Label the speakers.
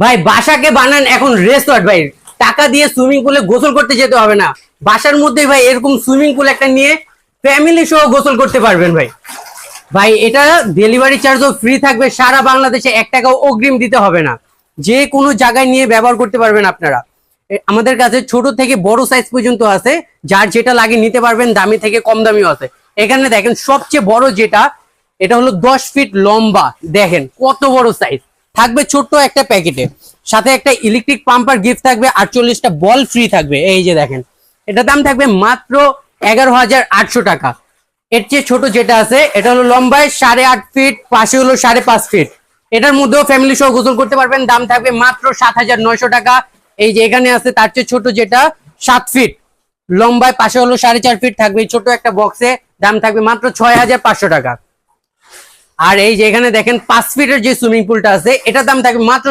Speaker 1: ভাই বাসাকে বানান এখন রেসর্ট ভাই, টাকা দিয়ে সুইমিং পুলে গোসল করতে যেতে হবে না, বাসার মধ্যে ভাই এরকম সুইমিং পুল একটা নিয়ে ফ্যামিলি সহ গোসল করতে পারবেন ভাই। ভাই এটা ডেলিভারি চার্জও ফ্রি থাকবে, সারা বাংলাদেশে 1 টাকাও অগ্রিম দিতে হবে না, যে কোনো জায়গায় নিয়ে ব্যবহার করতে পারবেন আপনারা। আমাদের কাছে ছোট থেকে বড় সাইজ পর্যন্ত আছে, যার যেটা লাগে নিতে পারবেন, দামি থেকে কম দামিও আছে। এখানে দেখেন সবচেয়ে বড় যেটা, এটা হলো 10 ফিট লম্বা, দেখেন কত বড় সাইজ। থাকবে ছোট্ট একটা প্যাকেটে, সাথে একটা ইলেকট্রিক পাম্পার গিফট থাকবে, 48টা বল ফ্রি থাকবে। এই যে দেখেন, এটা দাম থাকবে মাত্র 11,800 টাকা। এর চেয়ে ছোট যেটা আছে, এটা হলো লম্বায় 8.5 ফিট, পাশে হলো 5.5 ফিট। এটার মধ্যেও ফ্যামিলি সহ গোসল করতে পারবেন, দাম থাকবে মাত্র 7,900 টাকা। এই যে এখানে আছে তার চেয়ে ছোট যেটা 7 ফিট লম্বায়, পাশে হলো 4.5 ফিট থাকবে, ছোট একটা বক্সে, দাম থাকবে মাত্র 6,500 টাকা। আর এই যে এখানে দেখেন 5 ফিটের যে সুইমিং পুলটা আছে, এটার দাম থাকবে মাত্র